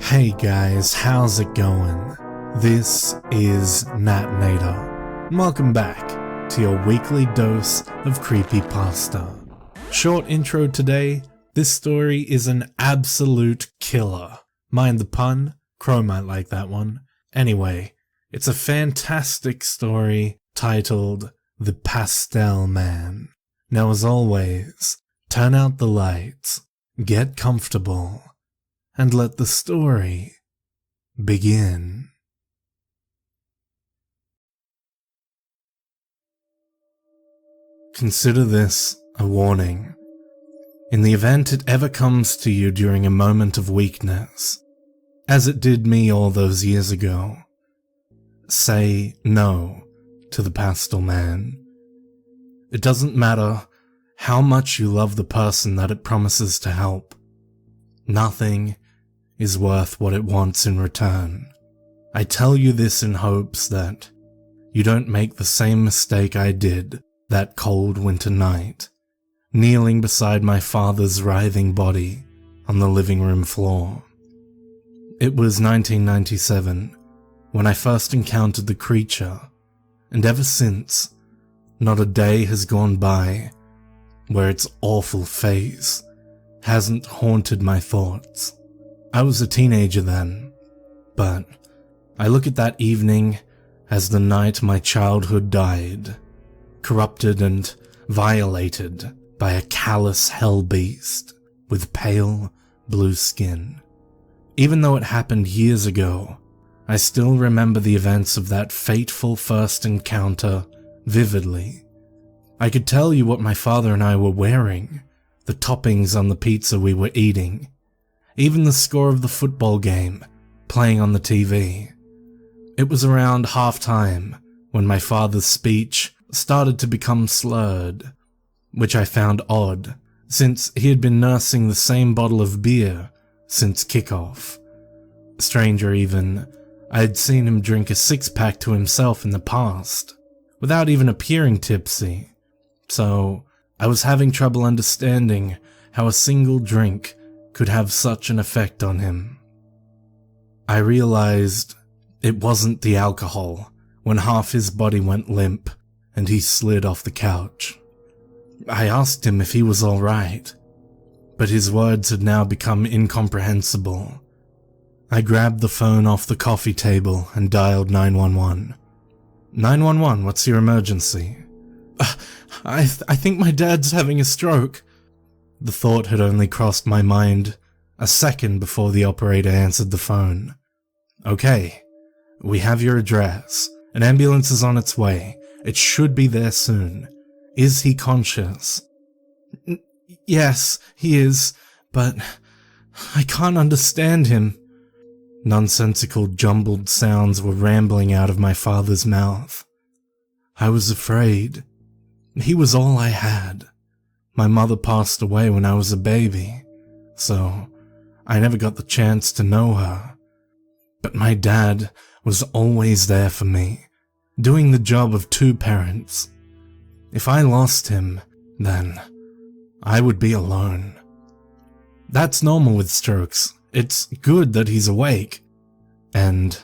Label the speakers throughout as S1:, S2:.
S1: Hey guys, how's it going? This is Natnator. Welcome back to your weekly dose of Creepypasta. Short intro today, this story is an absolute killer. Mind the pun, Crow might like that one. Anyway, it's a fantastic story titled The Pastel Man. Now as always, turn out the lights, get comfortable, and let the story begin. Consider this a warning. In the event it ever comes to you during a moment of weakness, as it did me all those years ago, say no to the Pastel Man. It doesn't matter how much you love the person that it promises to help. Nothing is worth what it wants in return. I tell you this in hopes that you don't make the same mistake I did that cold winter night, kneeling beside my father's writhing body on the living room floor. It was 1997 when I first encountered the creature, and ever since, not a day has gone by where its awful face hasn't haunted my thoughts. I was a teenager then, but I look at that evening as the night my childhood died, corrupted and violated by a callous hell beast with pale blue skin. Even though it happened years ago, I still remember the events of that fateful first encounter vividly. I could tell you what my father and I were wearing, the toppings on the pizza we were eating, even the score of the football game playing on the TV. It was around halftime when my father's speech started to become slurred, which I found odd since he had been nursing the same bottle of beer since kickoff. Stranger even, I had seen him drink a six-pack to himself in the past, without even appearing tipsy, so I was having trouble understanding how a single drink could have such an effect on him. I realized it wasn't the alcohol when half his body went limp and he slid off the couch. I asked him if he was alright, but his words had now become incomprehensible. I grabbed the phone off the coffee table and dialed 911. 911, what's your emergency? I think my dad's having a stroke. The thought had only crossed my mind a second before the operator answered the phone. Okay, we have your address. An ambulance is on its way. It should be there soon. Is he conscious? Yes, he is, but I can't understand him. Nonsensical jumbled sounds were rambling out of my father's mouth. I was afraid. He was all I had. My mother passed away when I was a baby, so I never got the chance to know her. But my dad was always there for me, doing the job of two parents. If I lost him, then I would be alone. That's normal with strokes. It's good that he's awake. And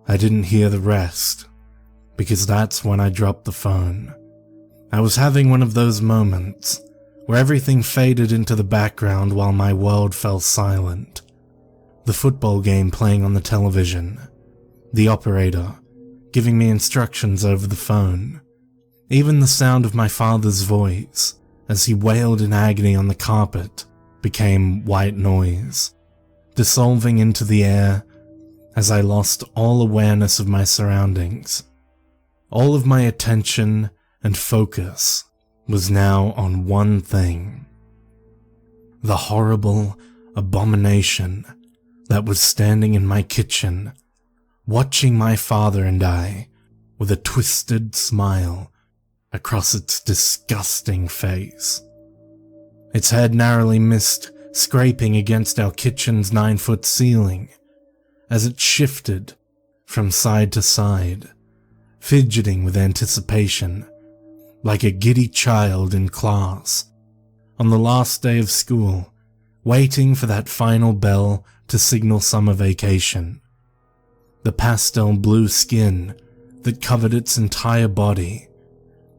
S1: I didn't hear the rest, because that's when I dropped the phone. I was having one of those moments where everything faded into the background while my world fell silent. The football game playing on the television, the operator giving me instructions over the phone, even the sound of my father's voice as he wailed in agony on the carpet became white noise, dissolving into the air as I lost all awareness of my surroundings. All of my attention and focus was now on one thing: the horrible abomination that was standing in my kitchen, watching my father and I with a twisted smile across its disgusting face. Its head narrowly missed scraping against our kitchen's 9-foot ceiling as it shifted from side to side, fidgeting with anticipation, like a giddy child in class on the last day of school, waiting for that final bell to signal summer vacation. The pastel blue skin that covered its entire body,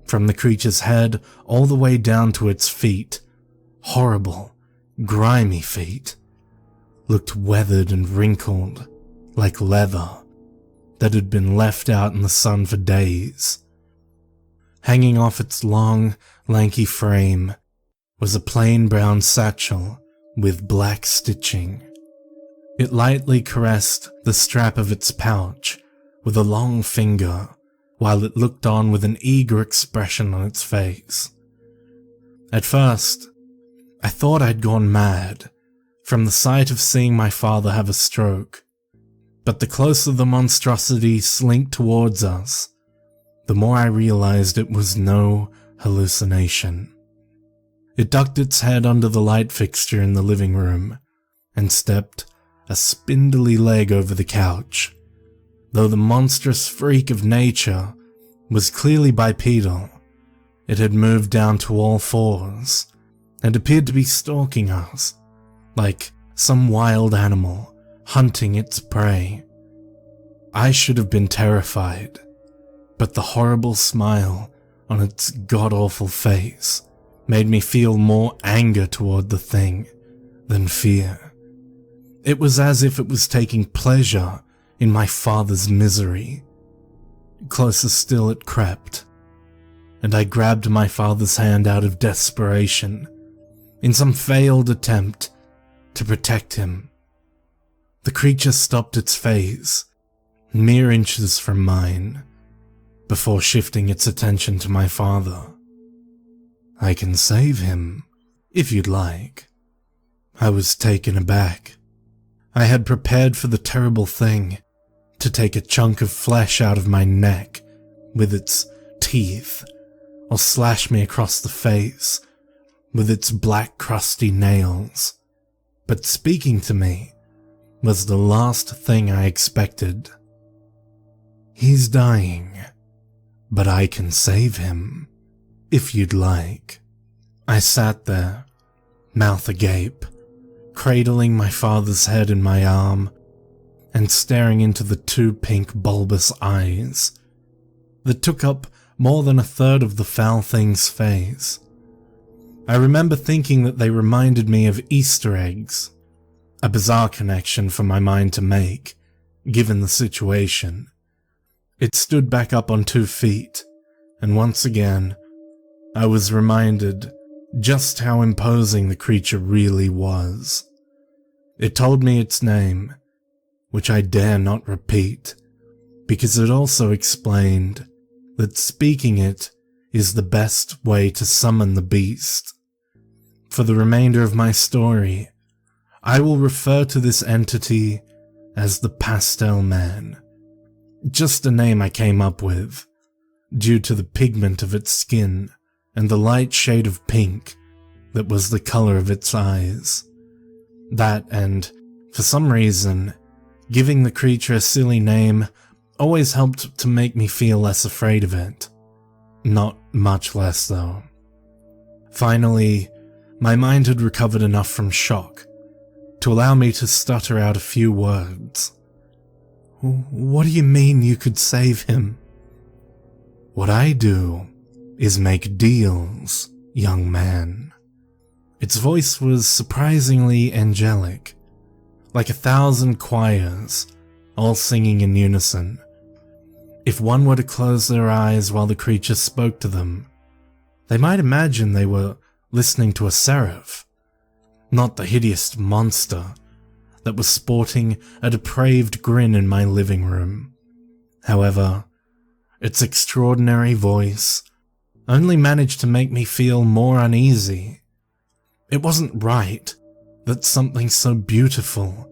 S1: from the creature's head all the way down to its feet, horrible, grimy feet, looked weathered and wrinkled like leather that had been left out in the sun for days. Hanging off its long, lanky frame was a plain brown satchel with black stitching. It lightly caressed the strap of its pouch with a long finger while it looked on with an eager expression on its face. At first, I thought I'd gone mad from the sight of seeing my father have a stroke, but the closer the monstrosity slinked towards us, the more I realized it was no hallucination. It ducked its head under the light fixture in the living room and stepped a spindly leg over the couch. Though the monstrous freak of nature was clearly bipedal, it had moved down to all fours and appeared to be stalking us, like some wild animal hunting its prey. I should have been terrified, but the horrible smile on its god-awful face made me feel more anger toward the thing than fear. It was as if it was taking pleasure in my father's misery. Closer still it crept, and I grabbed my father's hand out of desperation in some failed attempt to protect him. The creature stopped its phase, mere inches from mine, before shifting its attention to my father. "I can save him, if you'd like." I was taken aback. I had prepared for the terrible thing to take a chunk of flesh out of my neck with its teeth, or slash me across the face with its black crusty nails. But speaking to me was the last thing I expected. "He's dying, but I can save him, if you'd like." I sat there, mouth agape, cradling my father's head in my arm and staring into the two pink bulbous eyes that took up more than a third of the foul thing's face. I remember thinking that they reminded me of Easter eggs, a bizarre connection for my mind to make, given the situation. It stood back up on 2 feet, and once again, I was reminded just how imposing the creature really was. It told me its name, which I dare not repeat, because it also explained that speaking it is the best way to summon the beast. For the remainder of my story, I will refer to this entity as the Pastel Man, just a name I came up with, due to the pigment of its skin and the light shade of pink that was the color of its eyes. That and, for some reason, giving the creature a silly name always helped to make me feel less afraid of it. Not much less, though. Finally, my mind had recovered enough from shock to allow me to stutter out a few words. "What do you mean you could save him?" "What I do is make deals, young man." Its voice was surprisingly angelic, like 1,000 choirs, all singing in unison. If one were to close their eyes while the creature spoke to them, they might imagine they were listening to a seraph, not the hideous monster that was sporting a depraved grin in my living room. However, its extraordinary voice only managed to make me feel more uneasy. It wasn't right that something so beautiful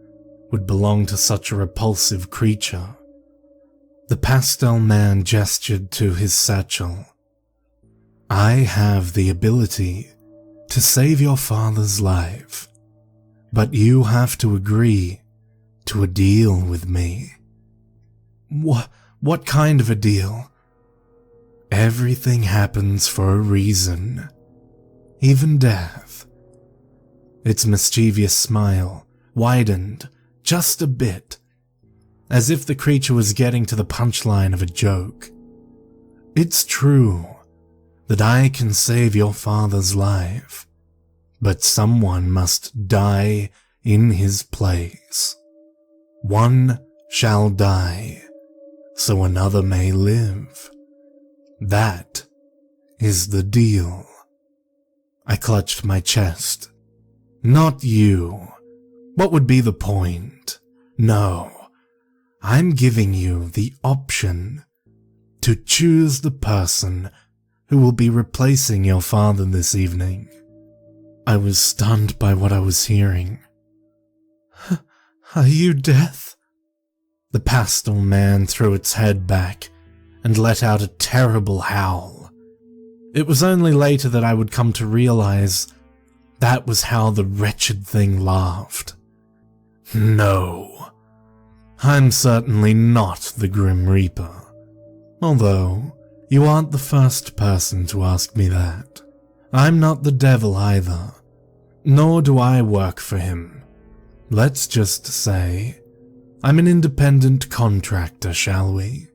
S1: would belong to such a repulsive creature. The Pastel Man gestured to his satchel. "I have the ability to save your father's life, but you have to agree to a deal with me." What kind of a deal?" "Everything happens for a reason, even death." Its mischievous smile widened just a bit, as if the creature was getting to the punchline of a joke. "It's true that I can save your father's life, but someone must die in his place. One shall die, so another may live. That is the deal." I clutched my chest. "Not you. What would be the point? No, I'm giving you the option to choose the person who will be replacing your father this evening." I was stunned by what I was hearing. "Are you Death?" The Pastel Man threw its head back and let out a terrible howl. It was only later that I would come to realize that was how the wretched thing laughed. "No, I'm certainly not the Grim Reaper, although you aren't the first person to ask me that. I'm not the devil either, nor do I work for him. Let's just say I'm an independent contractor, shall we?"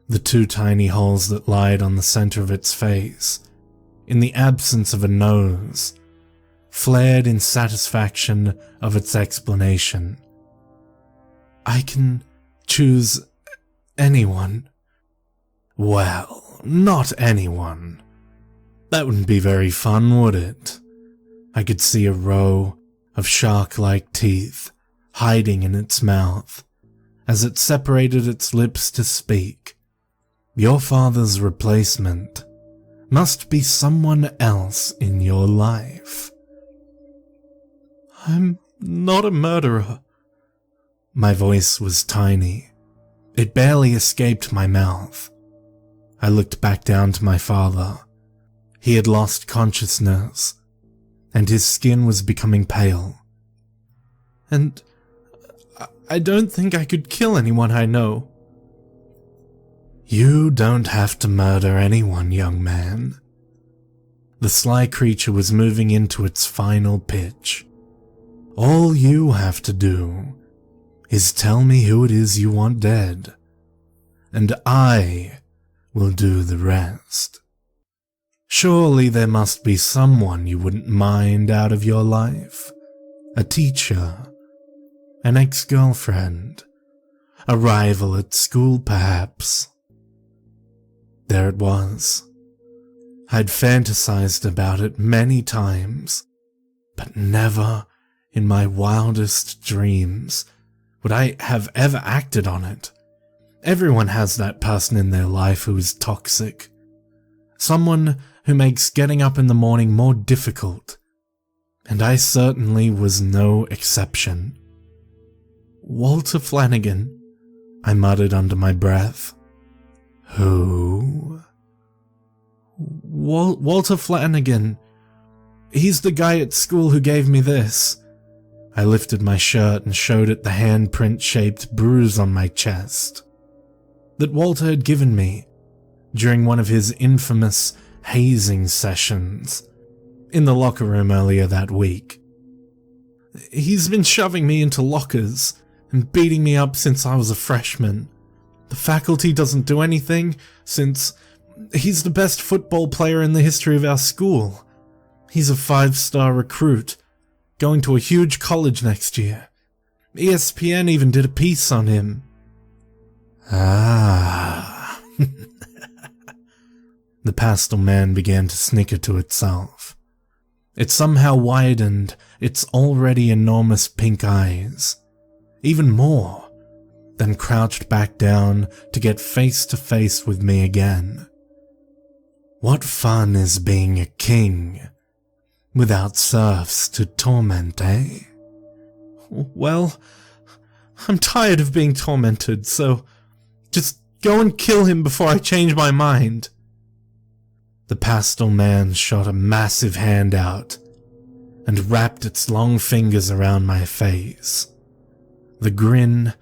S1: The two tiny holes that lied on the center of its face, in the absence of a nose, flared in satisfaction of its explanation. "I can choose anyone." "Well, not anyone. That wouldn't be very fun, would it?" I could see a row of shark-like teeth hiding in its mouth as it separated its lips to speak. "Your father's replacement must be someone else in your life." "I'm not a murderer." My voice was tiny. It barely escaped my mouth. I looked back down to my father. He had lost consciousness, and his skin was becoming pale. "And I don't think I could kill anyone I know." "You don't have to murder anyone, young man." The sly creature was moving into its final pitch. "All you have to do is tell me who it is you want dead, and I will do the rest. Surely there must be someone you wouldn't mind out of your life. A teacher, an ex-girlfriend, a rival at school perhaps." There it was. I'd fantasized about it many times, but never in my wildest dreams would I have ever acted on it. Everyone has that person in their life who is toxic. Someone who makes getting up in the morning more difficult. And I certainly was no exception. "Walter Flanagan," I muttered under my breath. "Who?" Walter Flanagan. He's the guy at school who gave me this." I lifted my shirt and showed it the handprint-shaped bruise on my chest that Walter had given me during one of his infamous hazing sessions in the locker room earlier that week. "He's been shoving me into lockers and beating me up since I was a freshman. The faculty doesn't do anything since he's the best football player in the history of our school. He's a 5-star recruit, going to a huge college next year. ESPN even did a piece on him." "Ah." The Pastel Man began to snicker to itself. It somehow widened its already enormous pink eyes, even more, then crouched back down to get face to face with me again. "What fun is being a king without serfs to torment, eh?" "Well, I'm tired of being tormented, so just go and kill him before I change my mind." The Pastel Man shot a massive hand out and wrapped its long fingers around my face. The grin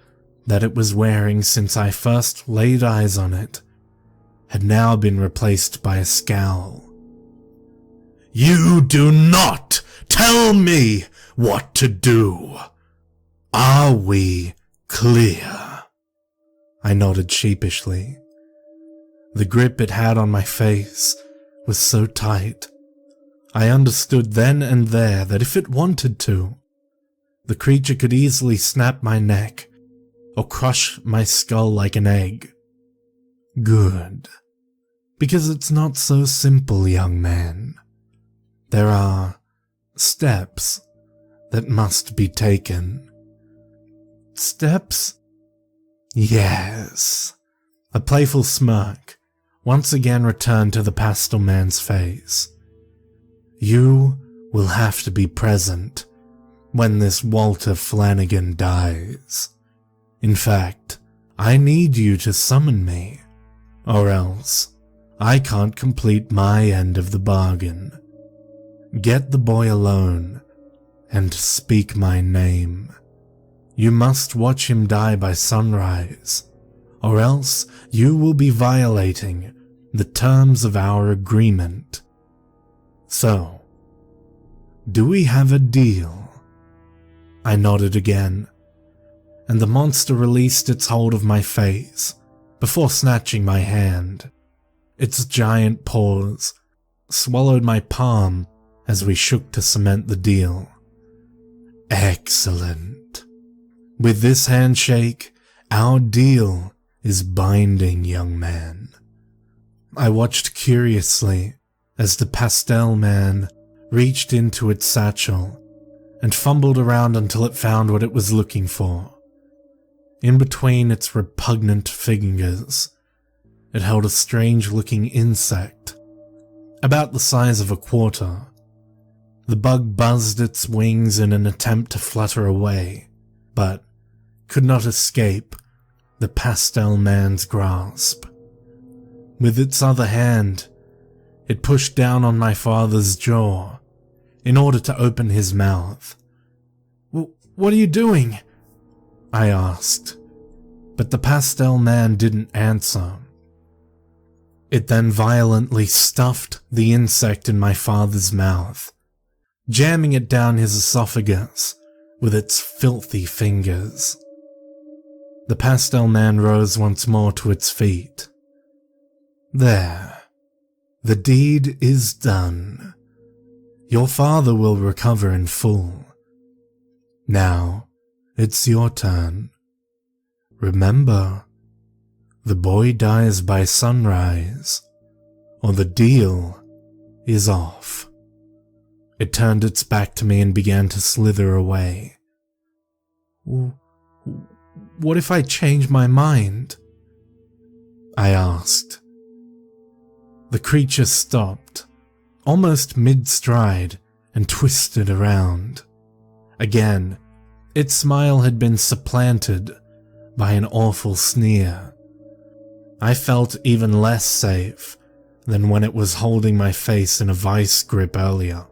S1: that it was wearing since I first laid eyes on it had now been replaced by a scowl. "You do not tell me what to do. Are we clear? I nodded sheepishly. The grip it had on my face was so tight. I understood then and there that if it wanted to, the creature could easily snap my neck or crush my skull like an egg. Good. Because it's not so simple, young man. There are steps that must be taken. Steps? Yes. A playful smirk once again returned to the Pastel Man's face. You will have to be present when this Walter Flanagan dies. In fact, I need you to summon me, or else I can't complete my end of the bargain. Get the boy alone and speak my name. You must watch him die by sunrise, or else you will be violating the terms of our agreement. So, do we have a deal? I nodded again, and the monster released its hold of my face before snatching my hand. Its giant paws swallowed my palm as we shook to cement the deal. Excellent. With this handshake, our deal is binding, young man. I watched curiously as the Pastel Man reached into its satchel and fumbled around until it found what it was looking for. In between its repugnant fingers, it held a strange-looking insect, about the size of a quarter. The bug buzzed its wings in an attempt to flutter away, but could not escape the Pastel Man's grasp. With its other hand, it pushed down on my father's jaw in order to open his mouth. "What are you doing?" I asked, but the Pastel Man didn't answer. It then violently stuffed the insect in my father's mouth, jamming it down his esophagus with its filthy fingers. The Pastel Man rose once more to its feet. There. The deed is done. Your father will recover in full. Now, it's your turn. Remember, the boy dies by sunrise, or the deal is off. It turned its back to me and began to slither away. What if I change my mind? I asked. The creature stopped, almost mid-stride, and twisted around. Again, its smile had been supplanted by an awful sneer. I felt even less safe than when it was holding my face in a vice grip earlier.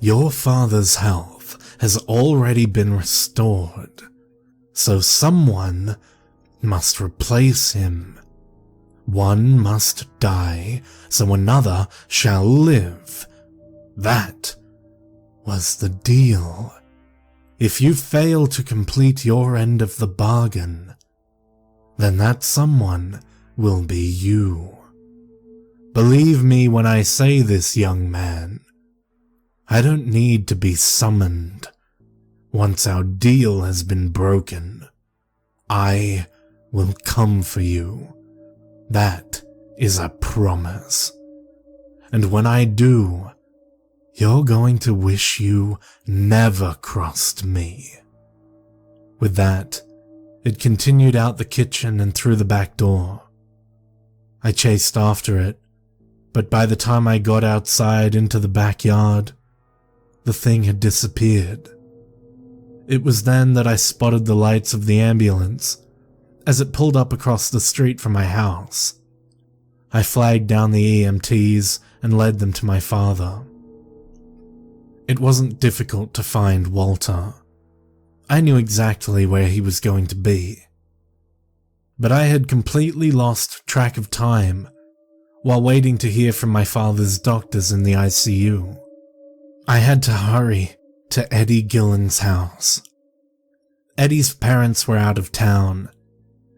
S1: Your father's health has already been restored, so someone must replace him. One must die, so another shall live. That was the deal. If you fail to complete your end of the bargain, then that someone will be you. Believe me when I say this, young man. I don't need to be summoned. Once our deal has been broken, I will come for you. That is a promise. And when I do, you're going to wish you never crossed me. With that, it continued out the kitchen and through the back door. I chased after it, but by the time I got outside into the backyard, the thing had disappeared. It was then that I spotted the lights of the ambulance as it pulled up across the street from my house. I flagged down the EMTs and led them to my father. It wasn't difficult to find Walter. I knew exactly where he was going to be. But I had completely lost track of time while waiting to hear from my father's doctors in the ICU. I had to hurry to Eddie Gillen's house Eddie's parents were out of town,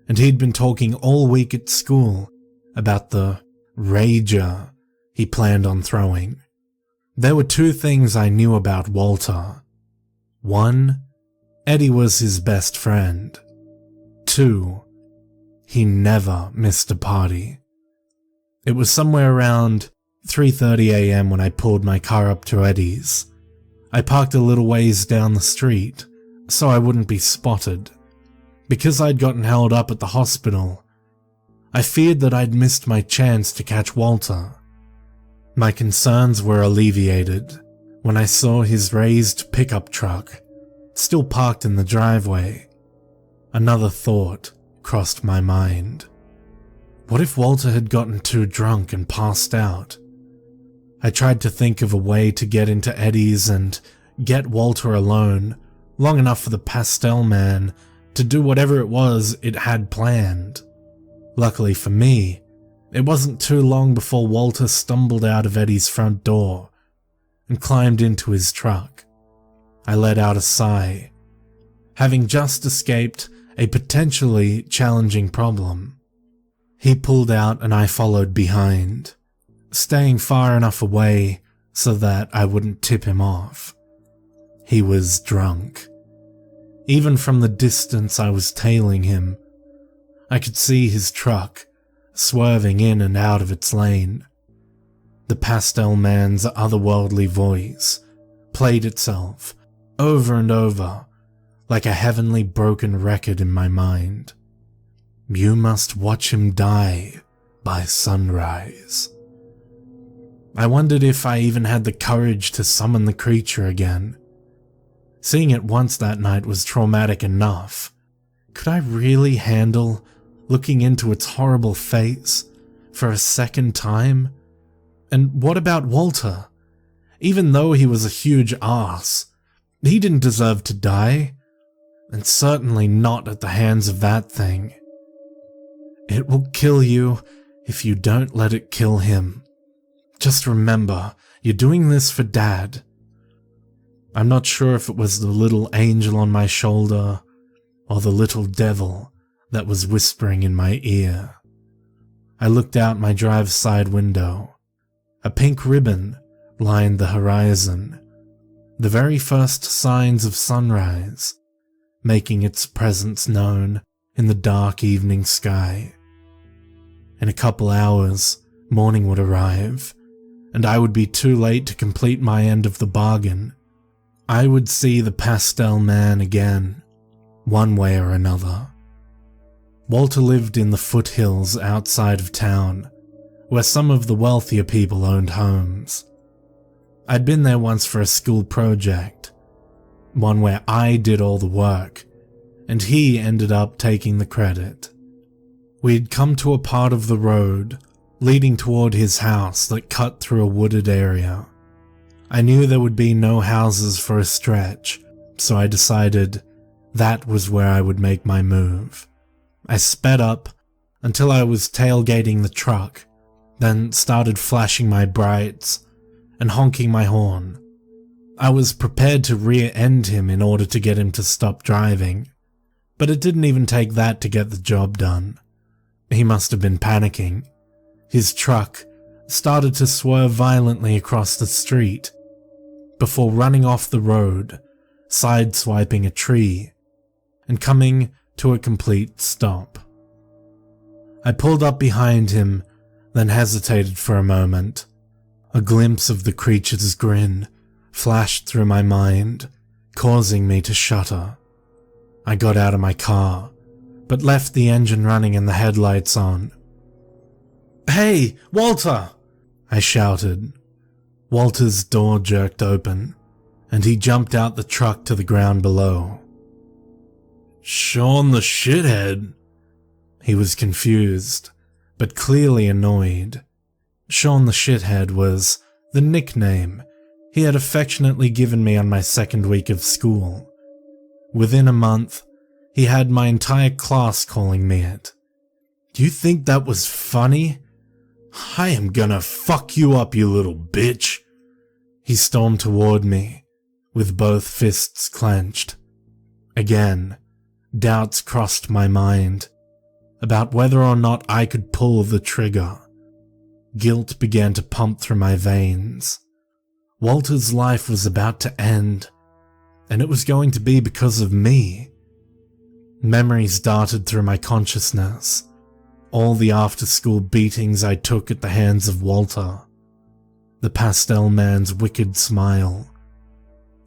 S1: and he'd been talking all week at school about the rager he planned on throwing. There were two things I knew about Walter. 1, Eddie was his best friend. 2, he never missed a party. It was somewhere around 3:30 a.m. when I pulled my car up to Eddie's. I parked a little ways down the street, so I wouldn't be spotted. Because I'd gotten held up at the hospital, I feared that I'd missed my chance to catch Walter. My concerns were alleviated when I saw his raised pickup truck still parked in the driveway. Another thought crossed my mind. What if Walter had gotten too drunk and passed out? I tried to think of a way to get into Eddie's and get Walter alone long enough for the Pastel Man to do whatever it was it had planned. Luckily for me, it wasn't too long before Walter stumbled out of Eddie's front door and climbed into his truck. I let out a sigh, having just escaped a potentially challenging problem. He pulled out and I followed behind, staying far enough away so that I wouldn't tip him off. He was drunk. Even from the distance I was tailing him, I could see his truck swerving in and out of its lane. The Pastel Man's otherworldly voice played itself over and over like a heavenly broken record in my mind. You must watch him die by sunrise. I wondered if I even had the courage to summon the creature again. Seeing it once that night was traumatic enough. Could I really handle looking into its horrible face for a second time? And what about Walter? Even though he was a huge ass, he didn't deserve to die, and certainly not at the hands of that thing. It will kill you if you don't let it kill him. Just remember, you're doing this for Dad. I'm not sure if it was the little angel on my shoulder or the little devil that was whispering in my ear. I looked out my drive's side window. A pink ribbon lined the horizon, the very first signs of sunrise, making its presence known in the dark evening sky. In a couple hours, morning would arrive, and I would be too late to complete my end of the bargain. I would see the Pastel Man again, one way or another. Walter lived in the foothills outside of town, where some of the wealthier people owned homes. I'd been there once for a school project, one where I did all the work, and he ended up taking the credit. We'd come to a part of the road leading toward his house that cut through a wooded area. I knew there would be no houses for a stretch, so I decided that was where I would make my move. I sped up until I was tailgating the truck, then started flashing my brights and honking my horn. I was prepared to rear-end him in order to get him to stop driving, but it didn't even take that to get the job done. He must have been panicking. His truck started to swerve violently across the street before running off the road, sideswiping a tree, and coming to a complete stop. I pulled up behind him, then hesitated for a moment. A glimpse of the creature's grin flashed through my mind, causing me to shudder. I got out of my car, but left the engine running and the headlights on. "Hey, Walter!" I shouted. Walter's door jerked open, and he jumped out the truck to the ground below. "Sean the shithead?" He was confused, but clearly annoyed. Sean the shithead was the nickname he had affectionately given me on my second week of school. Within a month, he had my entire class calling me it. "Do you think that was funny? I am gonna fuck you up, you little bitch." He stormed toward me, with both fists clenched. Again, Doubts crossed my mind about whether or not I could pull the trigger. Guilt began to pump through my veins. Walter's life was about to end, and it was going to be because of me. Memories darted through my consciousness. All the after-school beatings I took at the hands of Walter. The Pastel Man's wicked smile.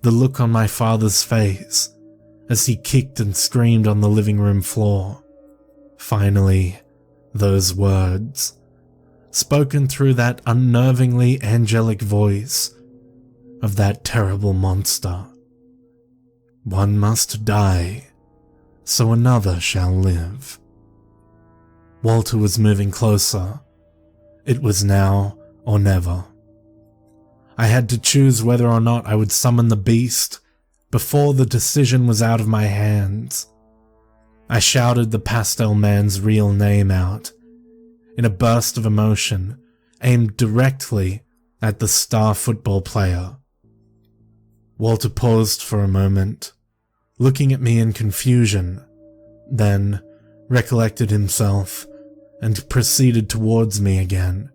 S1: The look on my father's face as he kicked and screamed on the living room floor. Finally, those words, spoken through that unnervingly angelic voice of that terrible monster. One must die, so another shall live. Walter was moving closer. It was now or never. I had to choose whether or not I would summon the beast before the decision was out of my hands. I shouted the Pastel Man's real name out in a burst of emotion aimed directly at the star football player. Walter paused for a moment, looking at me in confusion, then recollected himself and proceeded towards me again.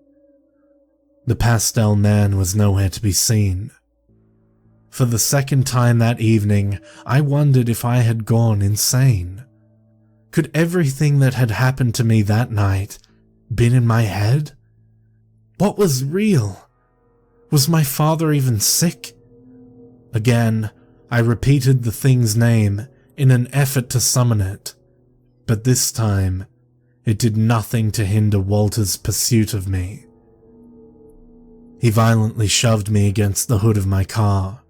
S1: The Pastel Man was nowhere to be seen. For the second time that evening, I wondered if I had gone insane. Could everything that had happened to me that night been in my head? What was real? Was my father even sick? Again, I repeated the thing's name in an effort to summon it, but this time it did nothing to hinder Walter's pursuit of me. He violently shoved me against the hood of my car,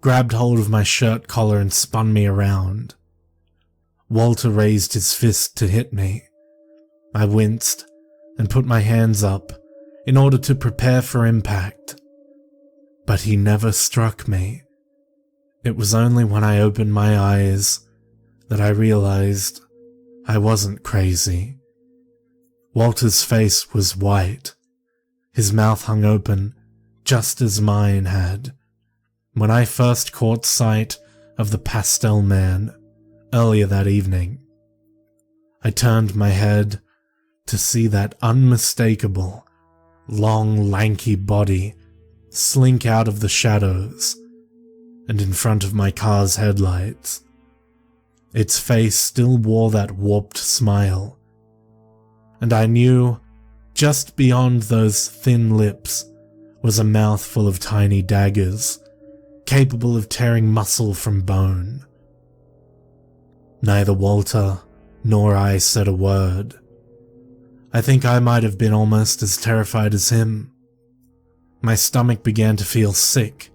S1: grabbed hold of my shirt collar and spun me around. Walter raised his fist to hit me. I winced and put my hands up in order to prepare for impact. But he never struck me. It was only when I opened my eyes that I realized I wasn't crazy. Walter's face was white. His mouth hung open, just as mine had, when I first caught sight of the Pastel Man earlier that evening. I turned my head to see that unmistakable, long, lanky body slink out of the shadows and in front of my car's headlights. Its face still wore that warped smile, and I knew just beyond those thin lips was a mouth full of tiny daggers, capable of tearing muscle from bone. Neither Walter nor I said a word. I think I might have been almost as terrified as him. My stomach began to feel sick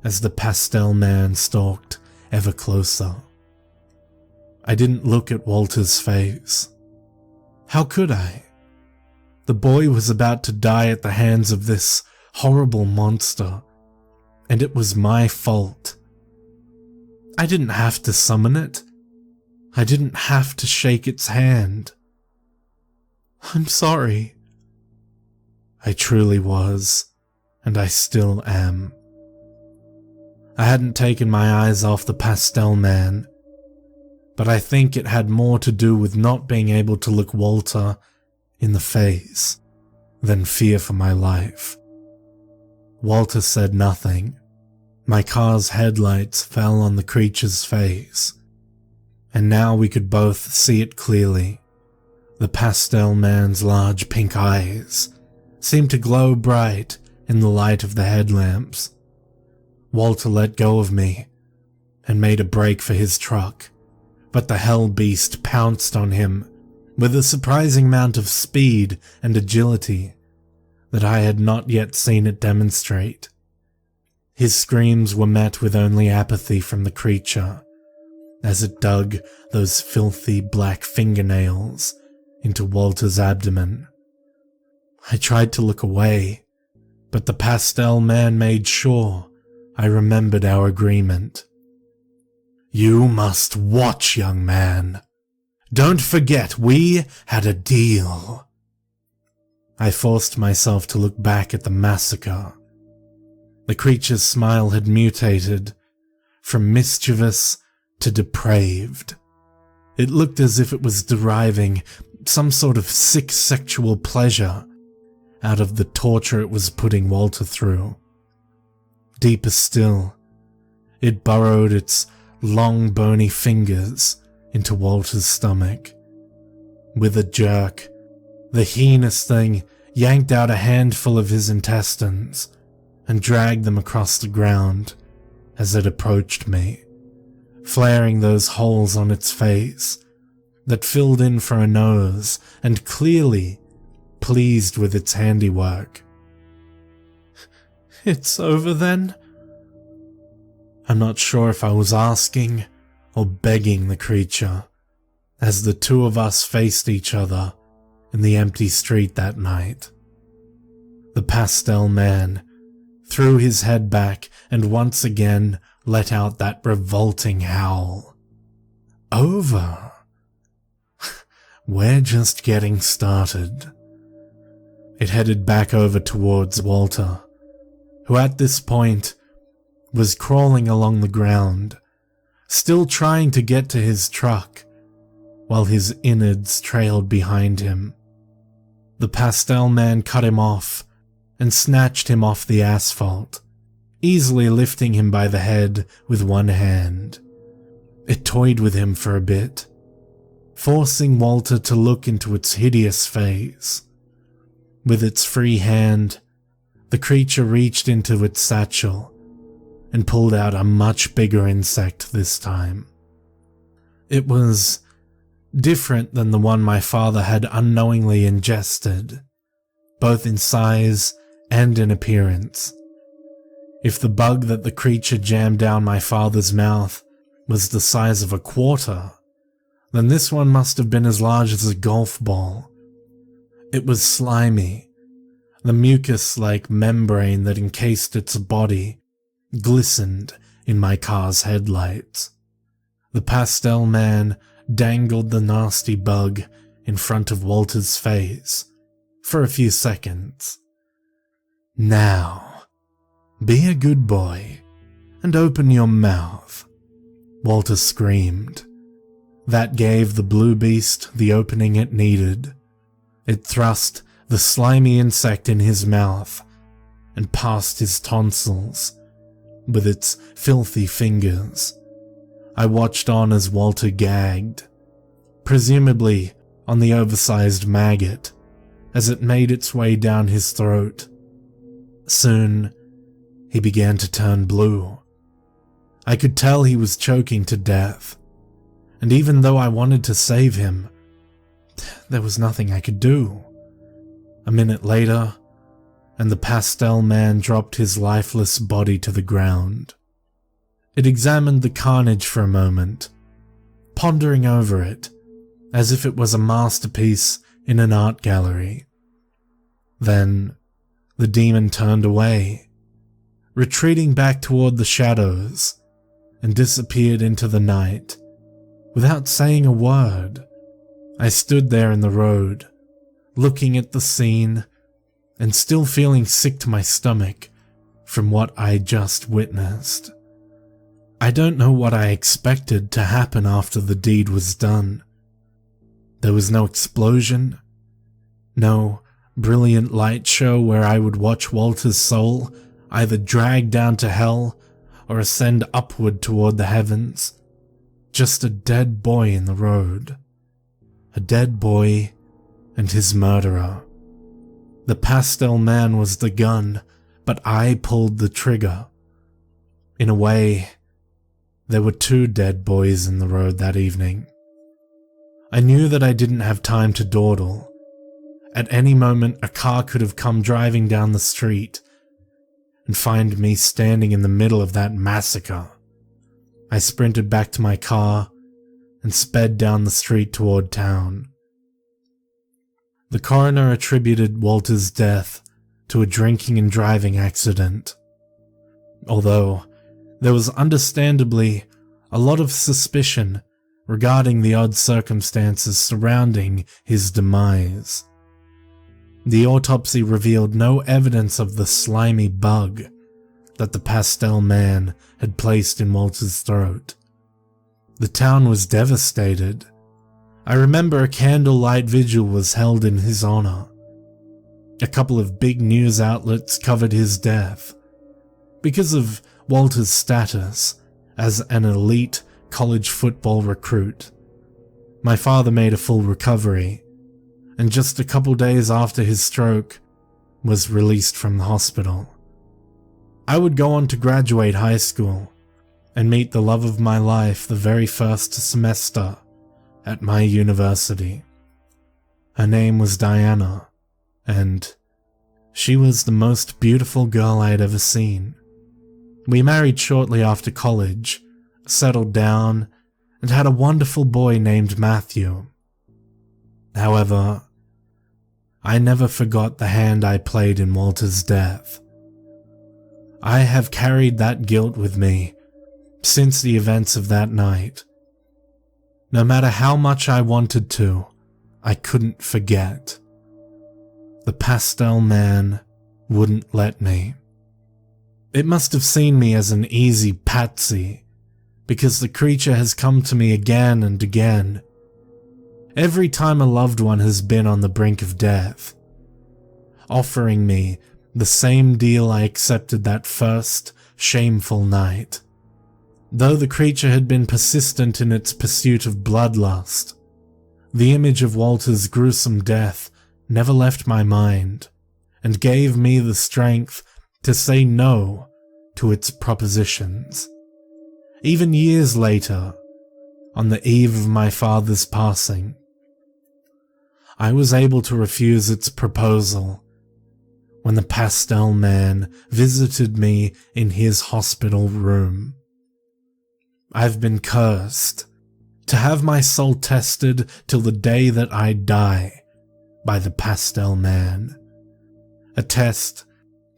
S1: as the Pastel Man stalked ever closer. I didn't look at Walter's face. How could I? The boy was about to die at the hands of this horrible monster, and it was my fault. I didn't have to summon it. I didn't have to shake its hand. I'm sorry. I truly was, and I still am. I hadn't taken my eyes off the Pastel Man, but I think it had more to do with not being able to look Walter in the face than fear for my life. Walter said nothing. My car's headlights fell on the creature's face, and now we could both see it clearly. The Pastel Man's large pink eyes seemed to glow bright in the light of the headlamps. Walter let go of me and made a break for his truck, but the hell beast pounced on him with a surprising amount of speed and agility that I had not yet seen it demonstrate. His screams were met with only apathy from the creature as it dug those filthy black fingernails into Walter's abdomen. I tried to look away, but the Pastel Man made sure I remembered our agreement. You must watch, young man. Don't forget we had a deal. I forced myself to look back at the massacre. The creature's smile had mutated from mischievous to depraved. It looked as if it was deriving some sort of sick sexual pleasure out of the torture it was putting Walter through. Deeper still, it burrowed its long bony fingers into Walter's stomach. With a jerk, the heinous thing yanked out a handful of his intestines and dragged them across the ground as it approached me, flaring those holes on its face that filled in for a nose and clearly pleased with its handiwork. "It's over then?" I'm not sure if I was asking or begging the creature as the two of us faced each other in the empty street that night. The Pastel Man threw his head back and once again let out that revolting howl. Over? We're just getting started. It headed back over towards Walter, who at this point was crawling along the ground, still trying to get to his truck, while his innards trailed behind him. The Pastel Man cut him off and snatched him off the asphalt, easily lifting him by the head with one hand. It toyed with him for a bit, forcing Walter to look into its hideous face. With its free hand, the creature reached into its satchel and pulled out a much bigger insect this time. It was different than the one my father had unknowingly ingested, both in size and in appearance. If the bug that the creature jammed down my father's mouth was the size of a quarter, then this one must have been as large as a golf ball. It was slimy. The mucus-like membrane that encased its body glistened in my car's headlights. The Pastel Man dangled the nasty bug in front of Walter's face for a few seconds. "Now, be a good boy and open your mouth," Walter screamed. That gave the blue beast the opening it needed. It thrust the slimy insect in his mouth and past his tonsils with its filthy fingers. I watched on as Walter gagged, presumably on the oversized maggot, as it made its way down his throat. Soon, he began to turn blue. I could tell he was choking to death, and even though I wanted to save him, there was nothing I could do. A minute later, and the Pastel Man dropped his lifeless body to the ground. It examined the carnage for a moment, pondering over it, as if it was a masterpiece in an art gallery. Then, the demon turned away, retreating back toward the shadows, and disappeared into the night, without saying a word. I stood there in the road, looking at the scene, and still feeling sick to my stomach from what I just witnessed. I don't know what I expected to happen after the deed was done. There was no explosion, no brilliant light show where I would watch Walter's soul either drag down to hell or ascend upward toward the heavens. Just a dead boy in the road. A dead boy and his murderer. The Pastel Man was the gun, but I pulled the trigger. In a way, there were two dead boys in the road that evening. I knew that I didn't have time to dawdle. At any moment, a car could have come driving down the street and find me standing in the middle of that massacre. I sprinted back to my car and sped down the street toward town. The coroner attributed Walter's death to a drinking and driving accident, although there was understandably a lot of suspicion regarding the odd circumstances surrounding his demise. The autopsy revealed no evidence of the slimy bug that the Pastel Man had placed in Walter's throat. The town was devastated, I remember a candlelight vigil was held in his honor. A couple of big news outlets covered his death. Because of Walter's status as an elite college football recruit, my father made a full recovery, and just a couple days after his stroke, was released from the hospital. I would go on to graduate high school and meet the love of my life the very first semester at my university. Her name was Diana, and she was the most beautiful girl I had ever seen. We married shortly after college, settled down, and had a wonderful boy named Matthew. However, I never forgot the hand I played in Walter's death. I have carried that guilt with me since the events of that night. No matter how much I wanted to, I couldn't forget. The Pastel Man wouldn't let me. It must have seen me as an easy patsy, because the creature has come to me again and again, every time a loved one has been on the brink of death, offering me the same deal I accepted that first shameful night. Though the creature had been persistent in its pursuit of bloodlust, the image of Walter's gruesome death never left my mind and gave me the strength to say no to its propositions. Even years later, on the eve of my father's passing, I was able to refuse its proposal when the Pastel Man visited me in his hospital room. I've been cursed to have my soul tested till the day that I die by the Pastel Man, a test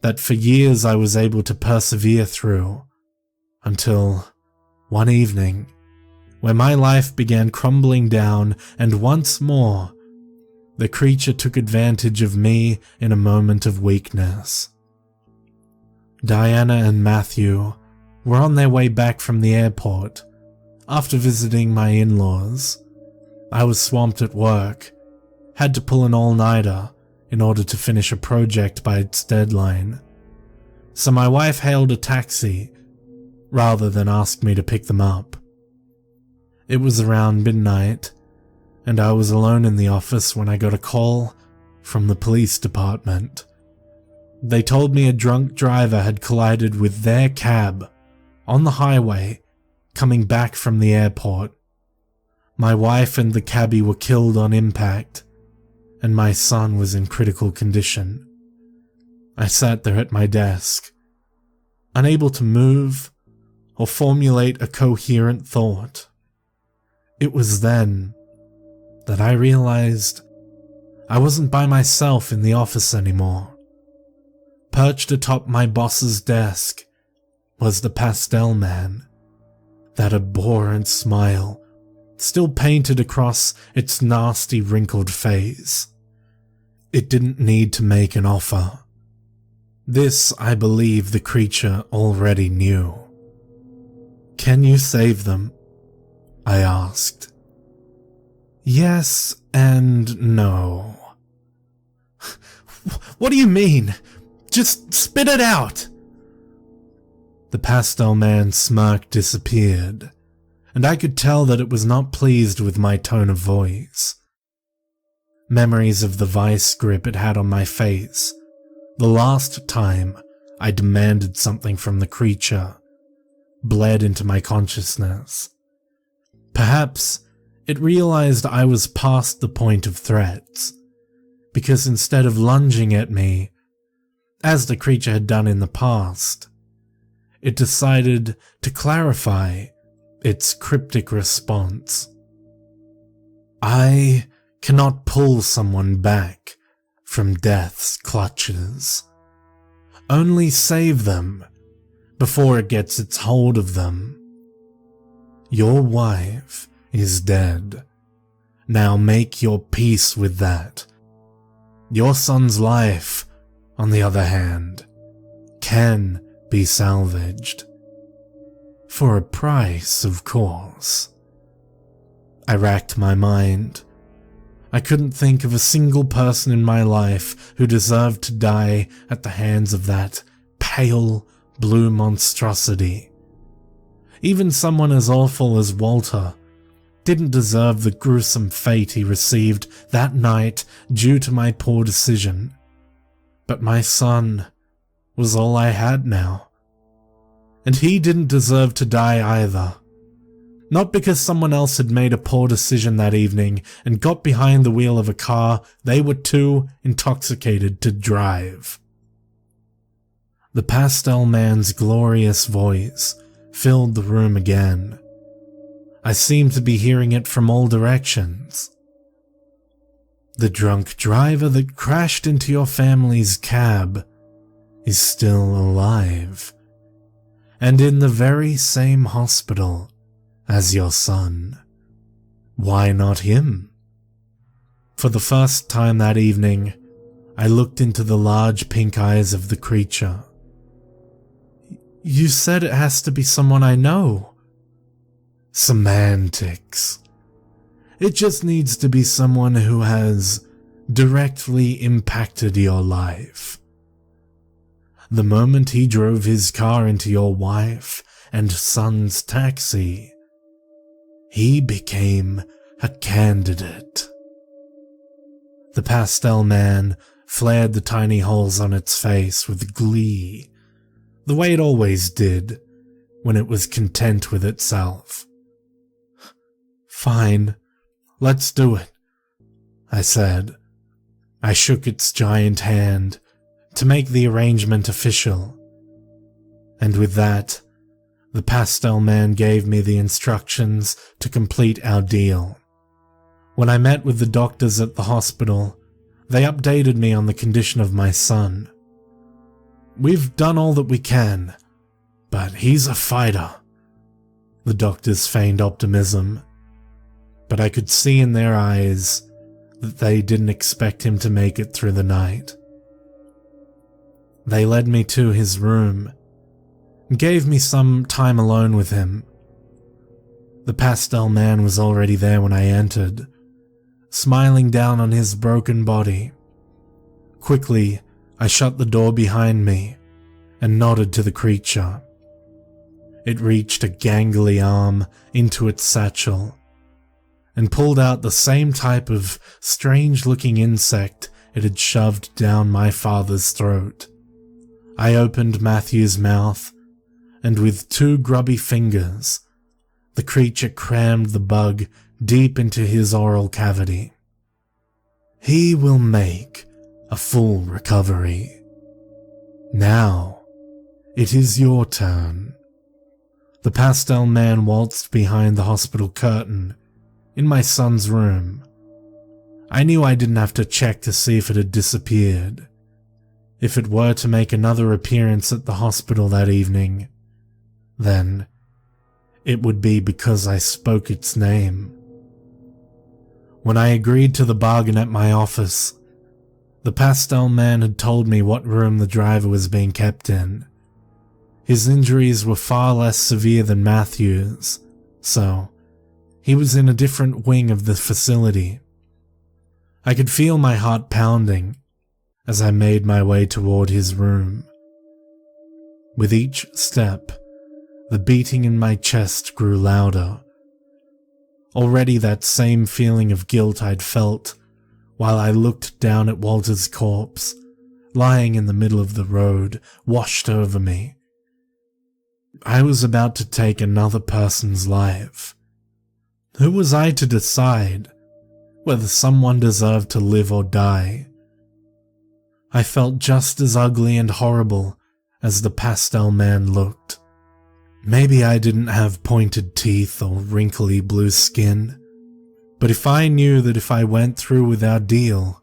S1: that for years I was able to persevere through, until one evening, when my life began crumbling down and once more the creature took advantage of me in a moment of weakness. Diana and Matthew were on their way back from the airport after visiting my in-laws. I was swamped at work, had to pull an all-nighter in order to finish a project by its deadline, so my wife hailed a taxi rather than ask me to pick them up. It was around midnight, and I was alone in the office when I got a call from the police department. They told me a drunk driver had collided with their cab on the highway coming back from the airport. My wife and the cabbie were killed on impact, and my son was in critical condition. I sat there at my desk, unable to move or formulate a coherent thought. It was then that I realized I wasn't by myself in the office anymore. Perched atop my boss's desk was the Pastel Man, that abhorrent smile still painted across its nasty wrinkled face. It didn't need to make an offer. This, I believe, the creature already knew. "Can you save them?" I asked. "Yes and no." "What do you mean? Just spit it out!" The Pastel Man's smirk disappeared, and I could tell that it was not pleased with my tone of voice. Memories of the vice grip it had on my face, the last time I demanded something from the creature, bled into my consciousness. Perhaps it realized I was past the point of threats, because instead of lunging at me, as the creature had done in the past, it decided to clarify its cryptic response. "I cannot pull someone back from death's clutches. Only save them before it gets its hold of them. Your wife is dead. Now make your peace with that. Your son's life, on the other hand, can be salvaged. For a price, of course." I racked my mind. I couldn't think of a single person in my life who deserved to die at the hands of that pale blue monstrosity. Even someone as awful as Walter didn't deserve the gruesome fate he received that night due to my poor decision. But my son was all I had now. And he didn't deserve to die either. Not because someone else had made a poor decision that evening and got behind the wheel of a car they were too intoxicated to drive. The Pastel Man's glorious voice filled the room again. I seemed to be hearing it from all directions. The drunk driver that crashed into your family's cab is still alive, and in the very same hospital as your son. Why not him? For the first time that evening, I looked into the large pink eyes of the creature. You said it has to be someone I know. Semantics. It just needs to be someone who has directly impacted your life. The moment he drove his car into your wife and son's taxi, he became a candidate. The Pastel Man flared the tiny holes on its face with glee, the way it always did when it was content with itself. Fine, let's do it, I said. I shook its giant hand to make the arrangement official, and with that, the Pastel Man gave me the instructions to complete our deal. When I met with the doctors at the hospital, they updated me on the condition of my son. We've done all that we can, but he's a fighter. The doctors feigned optimism, but I could see in their eyes that they didn't expect him to make it through the night. They led me to his room and gave me some time alone with him. The Pastel Man was already there when I entered, smiling down on his broken body. Quickly, I shut the door behind me and nodded to the creature. It reached a gangly arm into its satchel and pulled out the same type of strange-looking insect it had shoved down my father's throat. I opened Matthew's mouth, and with 2 grubby fingers, the creature crammed the bug deep into his oral cavity. He will make a full recovery. Now, it is your turn. The Pastel Man waltzed behind the hospital curtain in my son's room. I knew I didn't have to check to see if it had disappeared. If it were to make another appearance at the hospital that evening, then it would be because I spoke its name. When I agreed to the bargain at my office, the Pastel Man had told me what room the driver was being kept in. His injuries were far less severe than Matthew's, so he was in a different wing of the facility. I could feel my heart pounding as I made my way toward his room. With each step, the beating in my chest grew louder. Already that same feeling of guilt I'd felt while I looked down at Walter's corpse, lying in the middle of the road, washed over me. I was about to take another person's life. Who was I to decide whether someone deserved to live or die? I felt just as ugly and horrible as the Pastel Man looked. Maybe I didn't have pointed teeth or wrinkly blue skin, but if I knew that if I went through with our deal,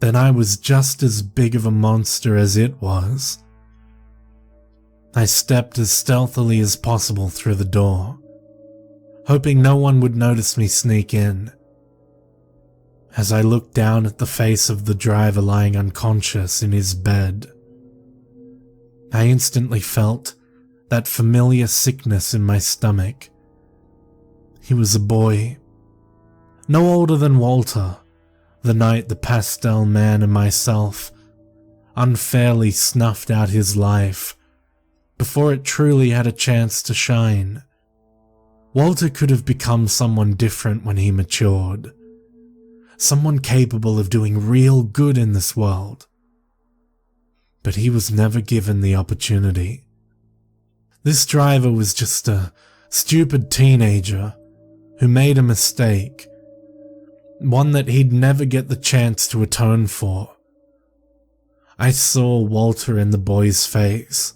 S1: then I was just as big of a monster as it was. I stepped as stealthily as possible through the door, hoping no one would notice me sneak in. As I looked down at the face of the driver lying unconscious in his bed, I instantly felt that familiar sickness in my stomach. He was a boy, no older than Walter, the night the Pastel Man and myself unfairly snuffed out his life before it truly had a chance to shine. Walter could have become someone different when he matured, someone capable of doing real good in this world. But he was never given the opportunity. This driver was just a stupid teenager who made a mistake, one that he'd never get the chance to atone for. I saw Walter in the boy's face,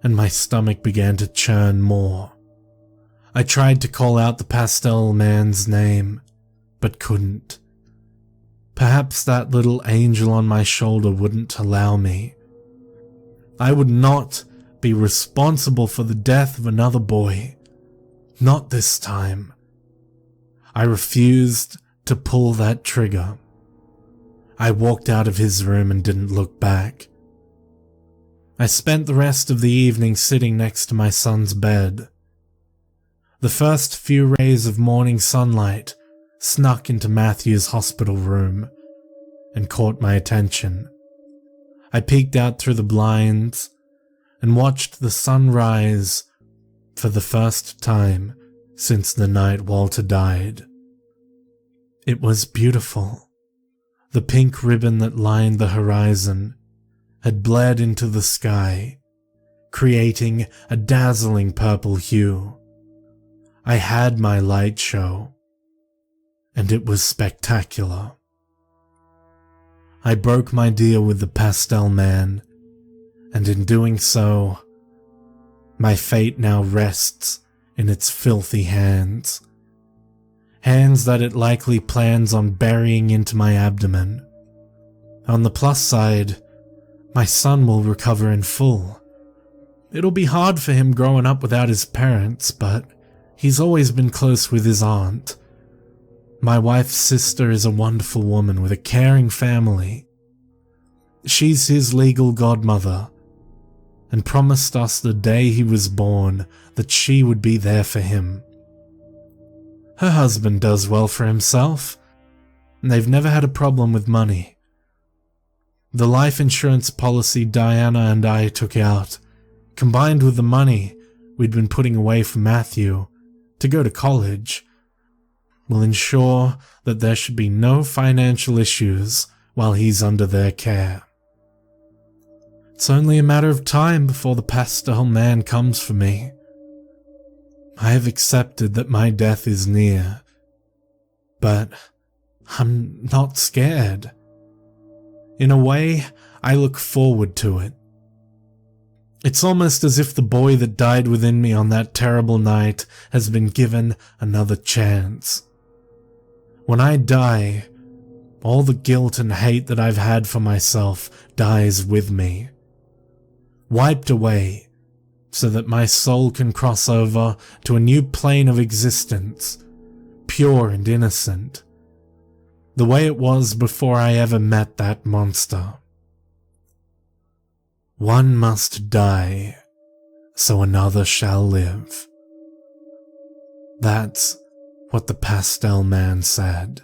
S1: and my stomach began to churn more. I tried to call out the Pastel Man's name, but couldn't. Perhaps that little angel on my shoulder wouldn't allow me. I would not be responsible for the death of another boy. Not this time. I refused to pull that trigger. I walked out of his room and didn't look back. I spent the rest of the evening sitting next to my son's bed. The first few rays of morning sunlight snuck into Matthew's hospital room and caught my attention. I peeked out through the blinds and watched the sun rise for the first time since the night Walter died. It was beautiful. The pink ribbon that lined the horizon had bled into the sky, creating a dazzling purple hue. I had my light show, and it was spectacular. I broke my deal with the Pastel Man, and in doing so, my fate now rests in its filthy hands. Hands that it likely plans on burying into my abdomen. On the plus side, my son will recover in full. It'll be hard for him growing up without his parents, but he's always been close with his aunt. My wife's sister is a wonderful woman with a caring family. She's his legal godmother, and promised us the day he was born that she would be there for him. Her husband does well for himself, and they've never had a problem with money. The life insurance policy Diana and I took out, combined with the money we'd been putting away for Matthew to go to college, will ensure that there should be no financial issues while he's under their care. It's only a matter of time before the Pastel Man comes for me. I have accepted that my death is near, but I'm not scared. In a way, I look forward to it. It's almost as if the boy that died within me on that terrible night has been given another chance. When I die, all the guilt and hate that I've had for myself dies with me, wiped away, so that my soul can cross over to a new plane of existence, pure and innocent, the way it was before I ever met that monster. One must die, so another shall live. That's what the Pastel Man said.